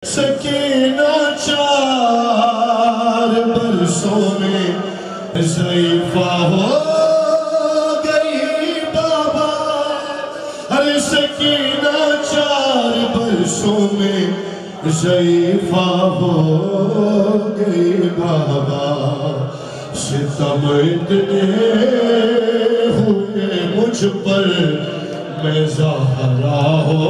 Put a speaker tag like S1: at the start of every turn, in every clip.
S1: سکینہ 4 برسوں میں ضعیفہ ہو گئی بابا. ارے سکینہ 4 برسوں میں ضعیفہ ہو گئی بابا. ستم اتنے ہوئے مجھ پر میں زہرا ہو.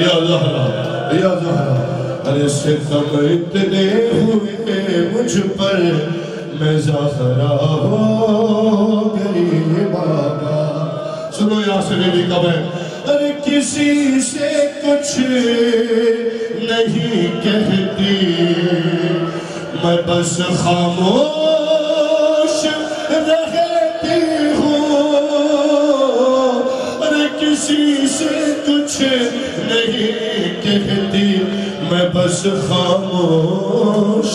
S1: یا زہرا یا زہرا. ارے ستم اتنے ہوئے مجھ پر میں زہرا ہو گئی بابا. سنو یہاں سے بیوی کب ہے. ارے کسی سے کچھ نہیں کہتی میں بس خاموش رہتی ہوں. ارے کسی سے کچھ نہیں کہتی میں بس خاموش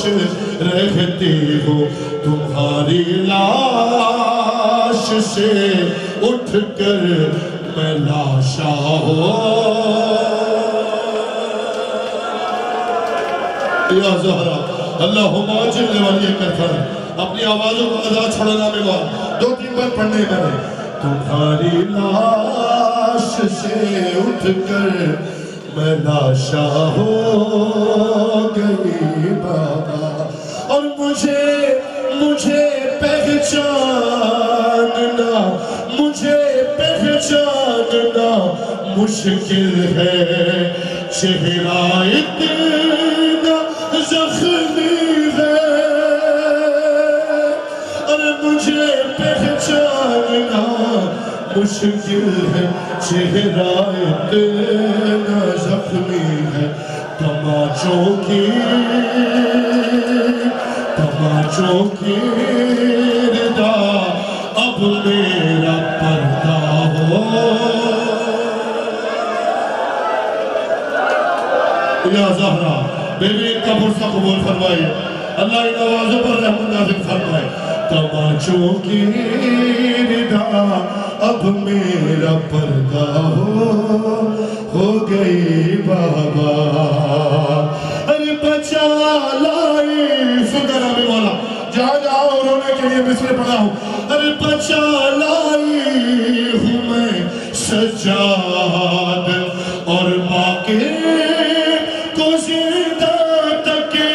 S1: رہتی ہوں. تمہاری لاش سے اٹھ کر میں لاشا ہو. یا زہرا اللہم آجل والی کرتا ہے. اپنی آوازوں کو قضا چھوڑنا میں بات 2-3 بار پڑھنے میں. تمہاری لاش سے اٹھ کر میں لاشا ہو گئی بابا. اور مجھے پہچاننا مشکل ہے. چہرہ اتنا زخمی ہے. اور مجھے پہچاننا مشکل ہے. چہرہ اتنا زخمی ہے. تماچوں کی ردا اب میرا پردہ ہو. یا زہرا بیوی ان کا برسہ قبول فرمائیے. اللہ ان آوازوں پر رحمت نازل فرمائے. تماچوں کی ردا اب میرا پردہ ہو گئی بابا. ارے بچا لائی سننا میں مولا جہاں جہاں رونے کے لیے مصرے پڑھا ہوں. ارے بچا لائی ہوں میں سجاد اور باقی کو زندہ تکے.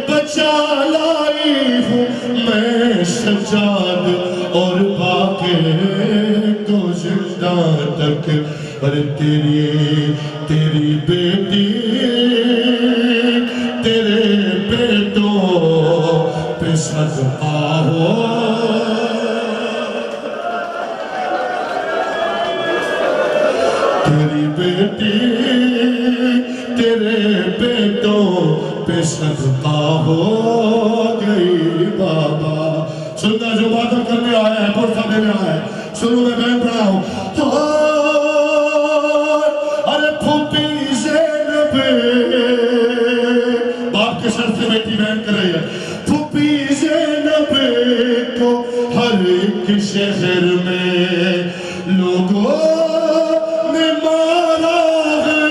S1: بچا لائی ہوں میں سجاد اور باقی کو زندہ تک. ارے تیری بیٹی تیرے بیٹوں پہ صدقہ ہو. تیری بیٹی تیرے بیٹوں پہ صدقہ ہو گئی بابا. سننا جو باتیں کرنے آیا ہے برسہ دینے آیا ہے. سنو میں بہن پڑھا ہوں. ارے پھوپی زینب باپ کے سر سے بیٹی بہن کر رہی ہے. پھوپی زینب کو ہر ایک شہر میں لوگوں نے مارا ہے.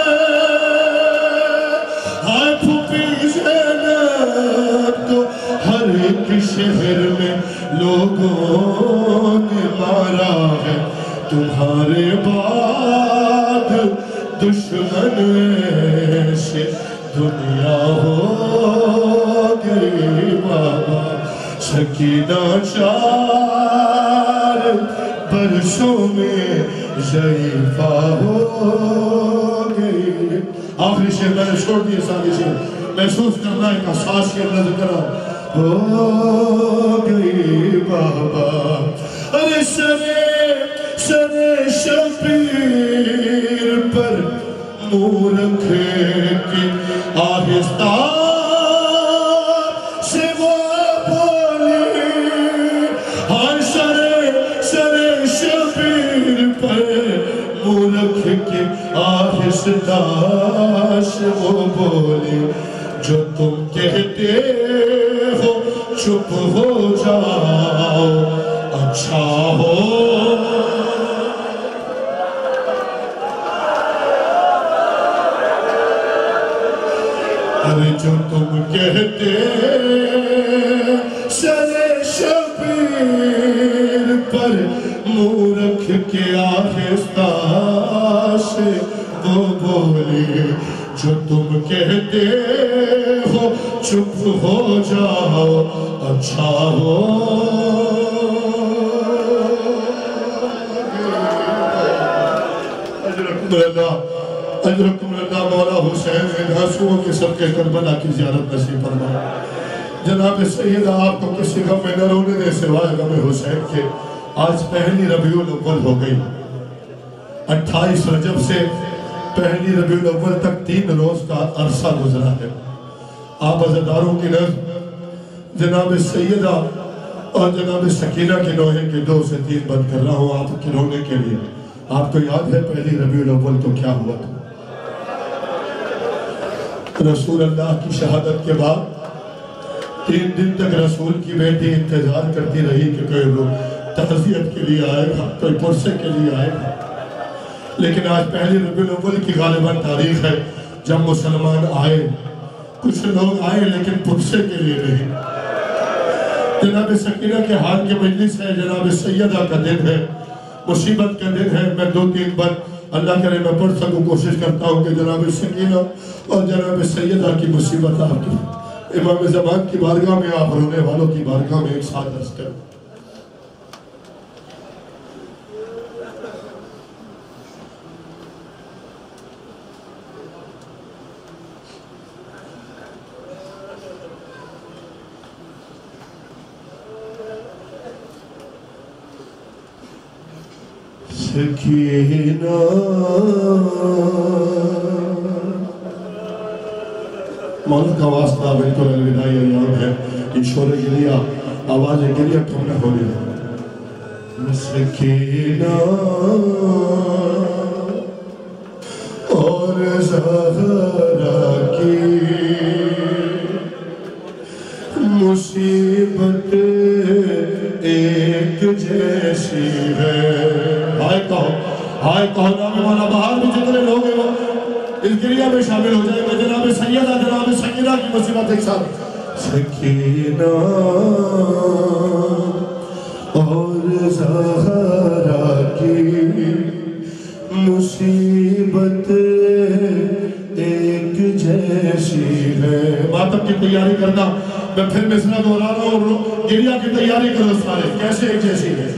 S1: ہائے پھوپی زینب کو ہر ایک شہر میں لوگوں نے مارا ہے. تمہارے بعد دشمن سے دنیا ہو گئی بابا. سکینہ 4 برسوں میں ضعیفہ ہو گئی. آخری شعر میں نے چھوڑ دیے. ساری شعر محسوس کرنا ایک احساس کے اندر ذکر ہو گئی بابا. ارے سرے شبیر پر منہ رکھے کی آہستہ سے وہ بولی. ہر سرے شبیر پر منہ رکھ کے آہستہ سے وہ بولی. جو تم کہتے ہو چپ ہو جاؤ اچھا ہو جو تم کہتے سر شبیر پر منہ رکھ کے آہستہ سے وہ بولی جو تم کہتے ہو چپ ہو جاؤ اچھا ہو اجرکم اللہ مولا حسین ان آنسوؤں کے صدقے کربلا کی زیارت نصیب فرمائے جناب سیدہ آپ کو کسی غم میں نہ رونے دے سوائے غم حسین کے آج پہلی ربیع الاول ہو گئی 28 رجب سے پہلی ربیع الاول تک 3 روز کا عرصہ گزرا ہے آپ عزیزداروں کی نظر جناب سیدہ اور جناب سکینہ کے نوحے کے 2 سے 3 بند کر رہا ہوں آپ کے رونے کے لیے آپ کو یاد ہے پہلی ربیع الاول تو کیا ہوا تھا رسول اللہ کی شہادت کے بعد 3 دن تک رسول کی بیٹی انتظار کرتی رہی کہ کوئی لوگ تعزیت کے لیے آئے گا کوئی پرسے کے لیے آئے گا لیکن آج پہلی ربیع الاول کی غالباً تاریخ ہے جب مسلمان آئے کچھ لوگ آئے لیکن پرسے کے لیے نہیں جناب سکینہ کے حال کے مجلس ہے جناب سیدہ کا دن ہے مصیبت کا دن ہے میں 2-3 بار اللہ کرے میں پڑھ سکوں کوشش کرتا ہوں کہ جناب سکینہ اور جناب سیدہ کی مصیبت آپ کی امام زمان کی بارگاہ میں آپ رونے والوں کی بارگاہ میں ایک ساتھ عرض کریں سکینہ مولا کا واسطہ بالکل الوداعی ایام ہے یہ شور گریہ آواز گریہ کم نہ ہو رہی سکینہ اور زہرا کی مصیبت ایک جیسی ہے ہائے کہو نام مولا بہار بھی جتنے لوگ ہیں وہ اس گریہ میں شامل ہو جائے گا جناب سیدہ جناب سکینہ کی مصیبت ایک ساتھ سکینہ اور زہرا کی مصیبت ایک جیسی ہے ماتم کی تیاری کرنا میں پھر مصرع دہرا رہا ہوں گریہ کی تیاری کرو سارے کیسے ایک جیسی ہے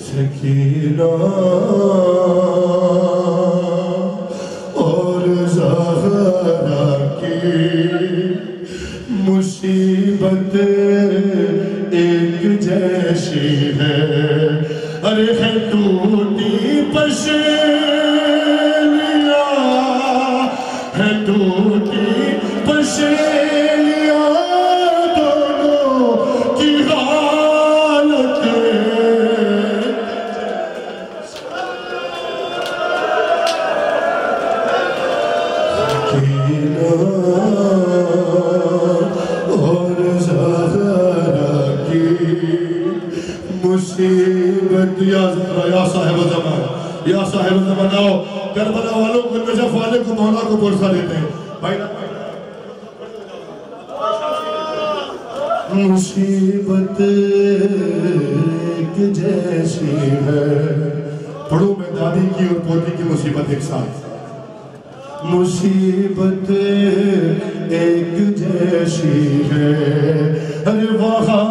S1: سکینہ اور زہرا کی مصیبت ایک جیسی ہے ارے ہے ٹوٹی پشیلیاں ہے ٹوٹی پشیلیاں دونوں کی حالت اور زہرا کی مصیبت یا صاحب زمان یا صاحب زمان آؤ کربلا والوں کو نجف والے کو مولا کو پرسا دیتے ہیں مصیبت ایک جیسی ہے پڑھو میں دادی کی اور پوتی کی مصیبت ایک ساتھ مصیبت ایک جیسی ہے ارے وہاں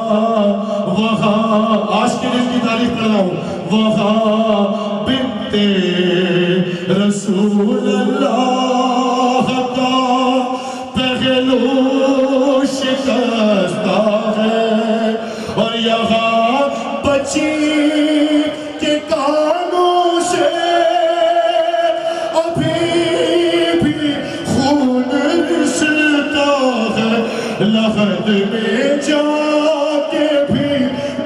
S1: آج کے دن کی تاریخ پڑھ رہا ہوں وہاں بنت رسول اللہ کا پہلو شکستہ ہے اور یہاں بچی کے کانوں سے ابھی لحد میں جا کے بھی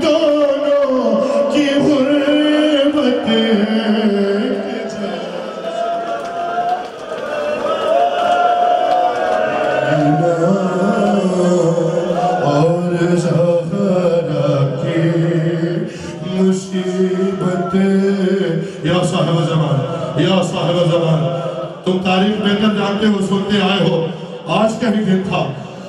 S1: دونوں کی غربت اور زہرا کی مصیبت یا صاحب زمان یا صاحب زمان تم تاریخ بہتر جانتے ہو سنتے آئے ہو آج کا ہی دن تھا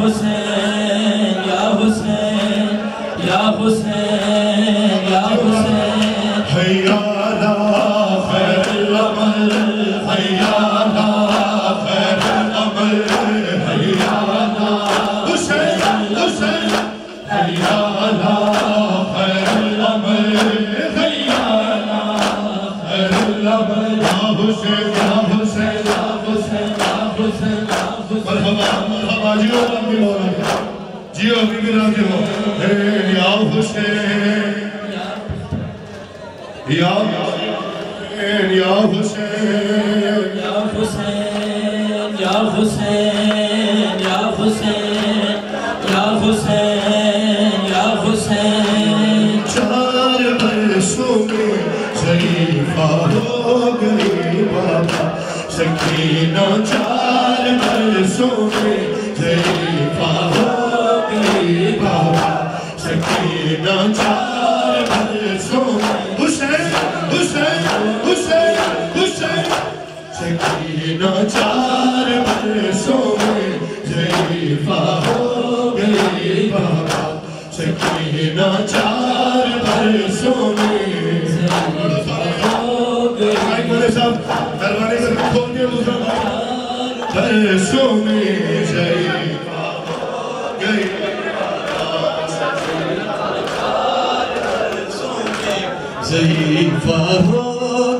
S2: حسین یا حسین یا حسین یا حسین
S1: حیا علی خیر العمل حیا علی خیر العمل حیا علی حسین حسین حیا علی خیر العمل حیا علی خیر العمل یا حسین یا حسین یا حسین یا حسین مرحبا مرحبا جیو ربی مولا جیو بی راضی ہو یا حسین یا حسین یا حسین
S2: یا حسین یا حسین یا حسین یا حسین یا حسین
S1: چار برسوں میں شریفہ ہو گئی بابا سکینہ چار برسوں میں شریفہ ہو گئی بابا سکینہ چار برسوں میں حسین حسین حسین حسین سکینہ چار برسوں میں شریفہ ہو گئی بابا سکینہ چار برسوں میں شریفہ ہو گئی دربانے سے کھول کے دوسرا برسوں میں شریفہ ہو گئی شریفہ ہو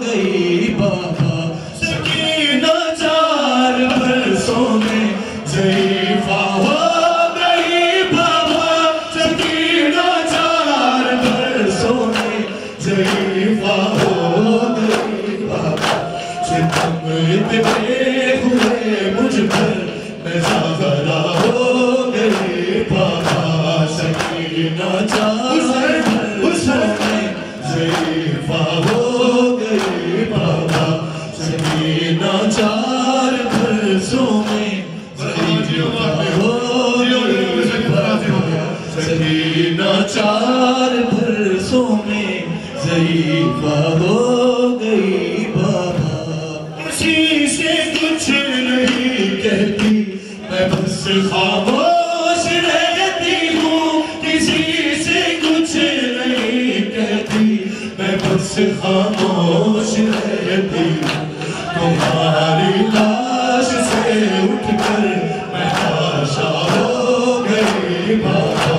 S1: گئی بابا سکینہ چار برسوں میں شریفہ ہو گئی بابا سکینہ چار برسوں میں شریفہ ہو گئی بابا ستم اتنے ہوئے مجھ پر میں زہرا ہو گئی بابا سکینہ چار برسوں میں شریفہ ہو گئی بابا سکینہ چار برسوں میں شریفہ ہو گئی بابا سکینہ چار برسوں میں شریفہ ہو گئی بابا کسی سے کچھ نہیں کہتی میں بس خاموش رہتی ہوں کسی سے کچھ نہیں کہتی میں بس خاموش رہتی تمہاری لاش سے اٹھ کر میں خاشا ہو گئی بابا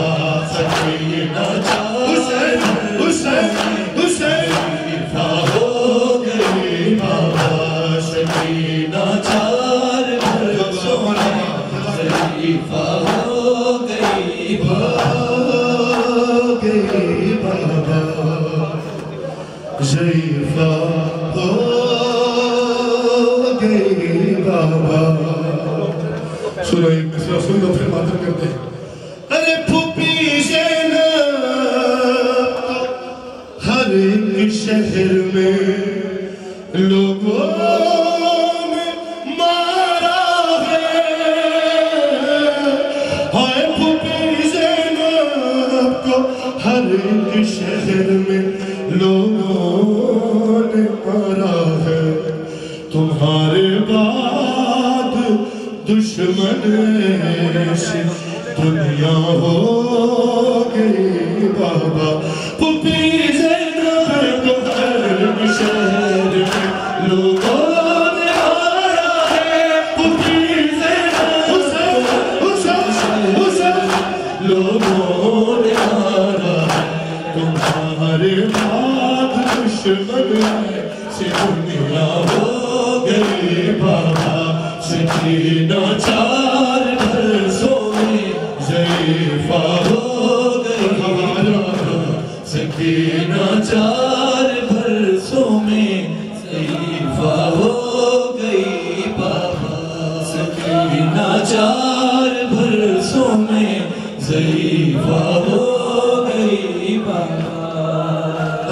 S1: سکینہ چار حسین حسین حسین شریفہ ہو گئی بابا سکینہ چار برسوں میں شریفہ ہو گئی بابا شریفہ ہو گئی بابا سورہ ایک مصرع سوئی دو پھر ماتم کرتے ہیں ارے پھوپی زینب ہر ایک شہر میں لوگوں نے مارا ہے ہائے پھوپی زینب کو ہر ایک شہر میں لوگوں نے مارا ہے تمہارے بعد دشمن سے دنیا ہو گئی بابا پھوپی زینب کو ہر ایک شہر میں لوگوں نے مارا ہے پھوپی زینب حسین حسین حسین لوگوں نے مارا ہے تمہارے بعد دشمن سے دنیا ہو گئی بابا سکینہ چار برسوں میں شریفہ ہو گئی بابا سکینہ چار برسوں میں شریفہ ہو گئی بابا سکینہ چار برسوں میں شریفہ ہو گئی بابا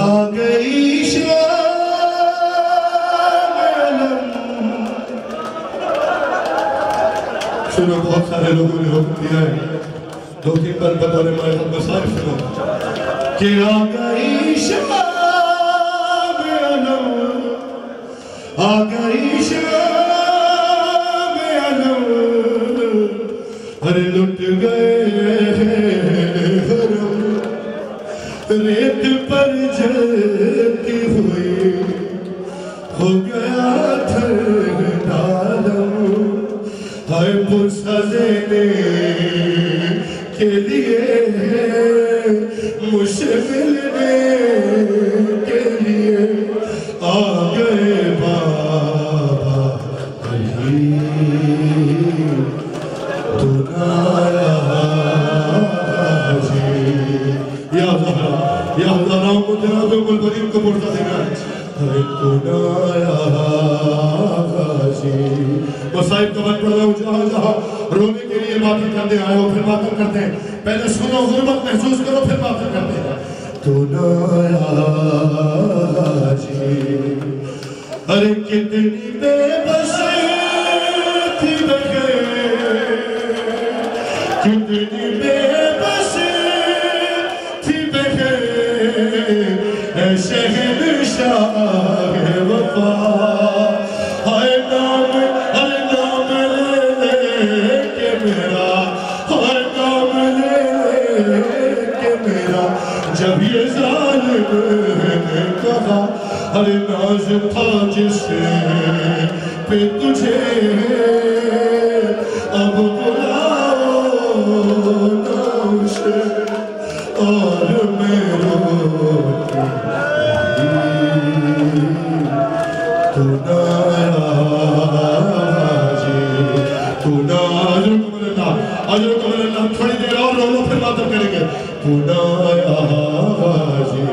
S1: آ گئی سنو بہت سارے لوگوں نے حکم دیا ہے دو تین بار بطور مائے ہم بسائے سنو کہ آ گئی شام علم آ گئی شام علم ہر لٹ پرسہ دینے کے لیے مجھ سے ملنے کے لیے آ گئے بابا علی تو نہ رہا جی یا زہرا جناب ام البنین کو پرسہ دینا ہے تو نہ رہا جی مصائب کا بات پڑھ رہا ہوں جہاں رونے کے لیے باتیں کرتے آئے ہو پھر باتیں کرتے ہیں پہلے سنو غربت محسوس کرو پھر باتیں کرتے ہیں تو نایا جی ارے کتنی بے بس تھی بغیر کتنی بے بس تھی بغیر اے شہنشاہ وفا ہائے نام لے کے میرا ہائے نام لے کے میرا جب یہ ظالم نے کہا ہر ناز تھا جس پہ تجھے اب بلاؤ نوشے اور میں روتی تو نایا جی تو نایا عجرکم اللہ تھوڑی دیر اور رولو پھر باتیں کریں گے تو نایا جی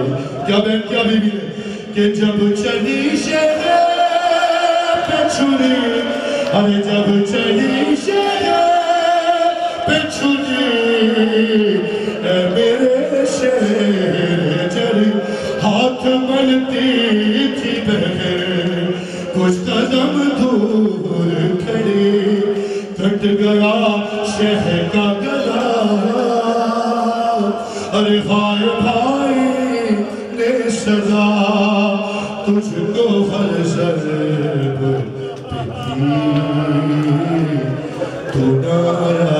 S1: کیا بہن کیا بی بی نے کہ جب چلی شہر پہ چھری ارے جب چلی شہر پہ چھری اے میرے شہر چلی ہاتھ ملتی تھی بہن کچھ قدم دور کھڑی کٹ گیا شہر کا گلا ارے بھائی بھائی نے سزا تجھ کو ہر ضرب پہ دی تو نایا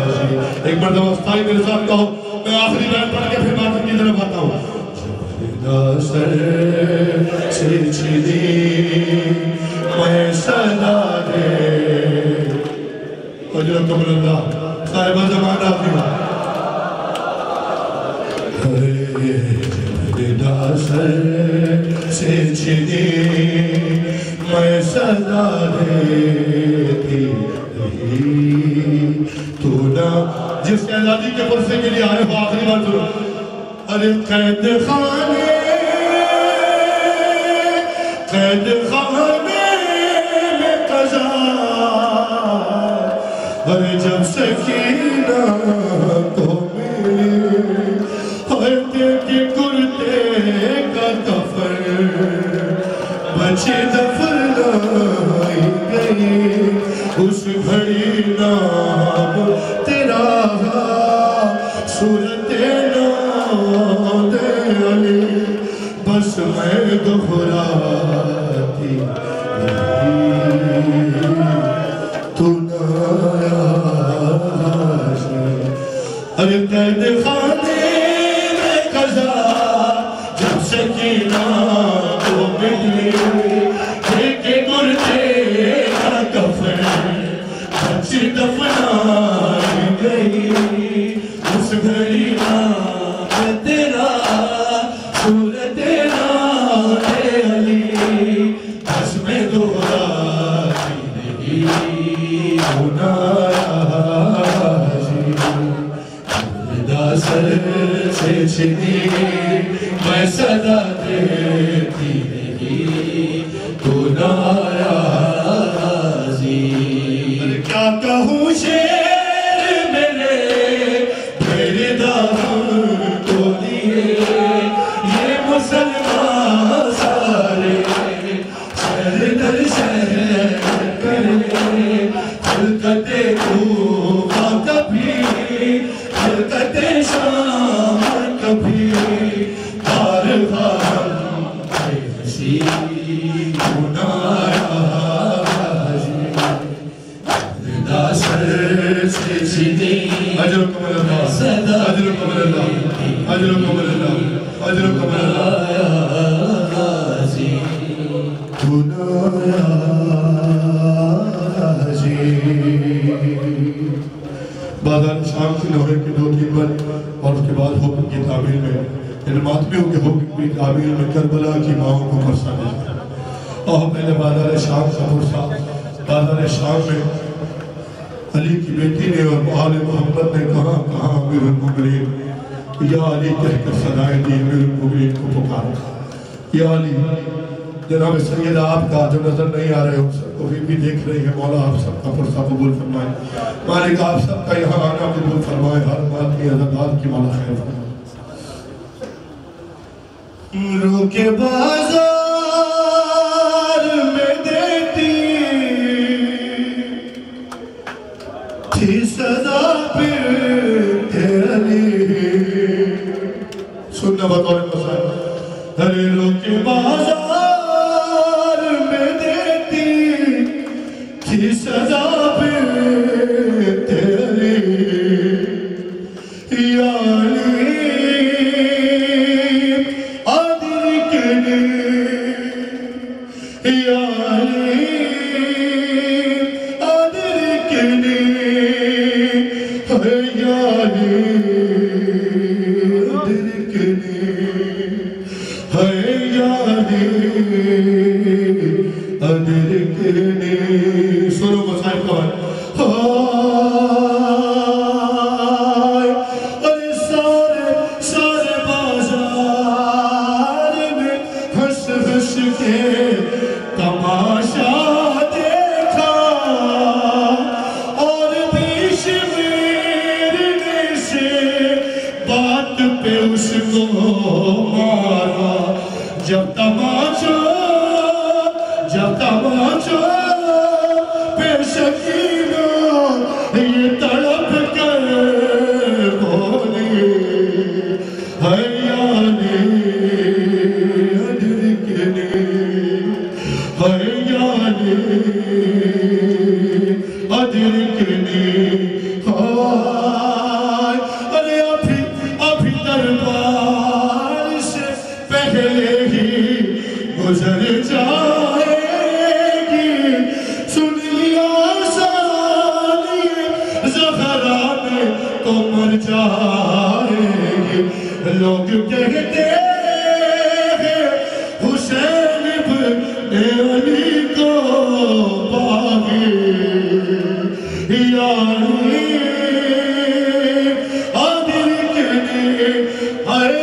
S1: جی ایک مرتبہ استائی میرے ساتھ کہو میں آخری بیان پڑھ کے پھر بات کی طرف آتا ہوں سر سے چلی میں صدا دے اجرکم اللہ صاحبہ زمانہ بھی جبریدہ سر سے چلی میں صدا دیتی رہی تو نہ جس اعزازی کے پرسے کے لیے آئے ہو آخری بار ضرور ارے قید خانے میں قضا ارے جب سکینہ کو ملی ہوتے کے کرتے کا کفن بچے دفنائی گئی اس گھڑی نام تیرا صورت نام علی بس میں دہراتی تو نایا جی ارے قید خانے میں قضا جب سکینہ کو ملی کے مرتے کا کفن بچی دفنائی گئی اس گھڑی نام تیرا صورت نام علی بس میں دہراتی نہیں تو نایا جی جبریدہ سر سے چلی میں صدا دیتی رہی تو نایا جی کیا کہوں شیر میرے میرے دامن کو دیے یہ مسلمان سارے شہر در شہر کرے خلقت کوفہ کبھی خلقت شام کبھی بارگاہ بے حسی تو نایا جی جبریدہ سر سے چلی اجرکم اللہ اجرکم اللہ اجرکم اللہ اجرکم اللہ جی تو نایا جی ان ماتمیوں کے حکم بھی تعبیر میں کربلا کی ماؤں کو پرسا دے جائے. اور پہلے بازار شام کا پرسا بازار شام میں علی کی بیٹی نے اور آل محمد نے کہاں امیر المومنین یا علی کہہ کر صدائیں دی امیر المومنین کو پکارا. یا علی جناب سید آپ کا جو نظر نہیں آ رہے ہو سب کو بھی دیکھ رہی ہے. مولا آپ سب کا پرسا قبول فرمائے. مالک آپ سب کا یہاں آنا قبول فرمائے. ہر بات کی عزتات کی مولا خیر فرمائے. روکے بازار میں دیتی تھی صدا پھر علی. سننا بطور مسائل. ارے روکے بازار سزا پہ تیری یا علی ادرکنی یا علی ادرکنی یا علی ادرکنی یا علی ادرکنی. سنو مسائل کا بات. ارے سارے بازار میں ہنس ہنس کے تماشا دیکھا اور بیش میرنے سے بات پہ اس کو مارا. جب تماشا سکینہ یہ تڑپ کر بولی یا علی ادرکنی یا علی ادرکنی. ارے ابھی دربار سے پہلے ہی گزر جائے گی. سن لیا تو مر جائے گی. لوگ کہتے ہیں حسین ابن علی کو باغی. یا علی ادرکنی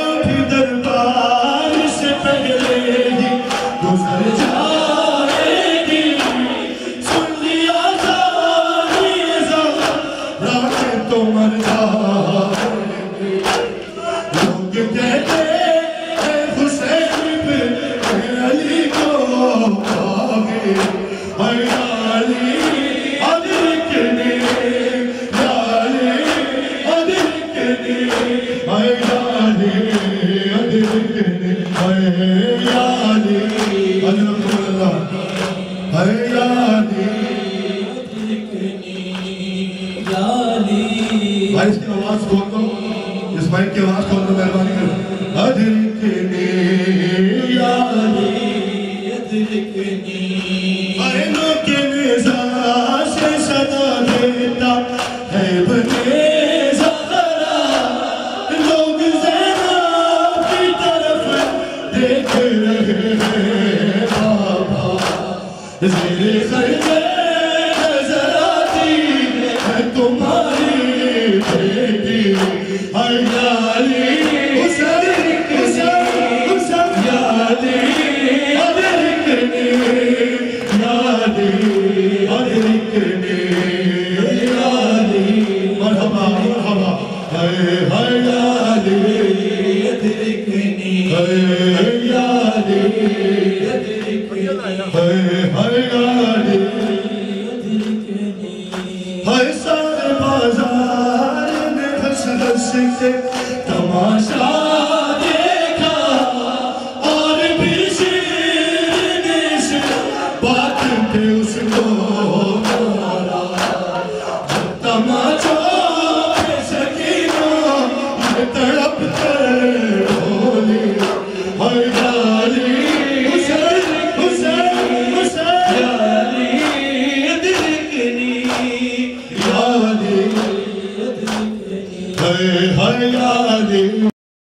S1: ابھی دربار سے پہلے ہی گزر جائے گی. سن لیا تو مر جائے گی. لوگ کہتے ہیں حسین ابن علی کو باغی. یا علی ادرکنی یا علی ادرکنی یا علی ادرکنی یا علی ادرکن اللہ یا علی بھائی اس کی آواز کھول دو. اس مائک کی آواز کھول دو مہربانی کرو. ادرکنی یا علی ادرکنی. آئینوں کے نظام سے صدا دیتا ہے بنے زہرا. لوگ زینب کی طرف دیکھ رہے ہیں بابا. زیر خرچے نظر آتی ہے تمہاری بیٹی. یا علی حسین یا علی ادرکنی یا علی ادرکنی یا علی. مرحبا مرحبا. یا علی ادرکنی یا علی ادرکنی یا علی. سارے بازار میں ہنس ہنس کے تماشا دیکھا اور بیش میرنے سے بات پہ اس کو مارا. جب تماشا پہ سکینہ یہ تڑپ کر بولی. یا علی حسین حسین حسین یا علی ادرکنی یا علی یا علی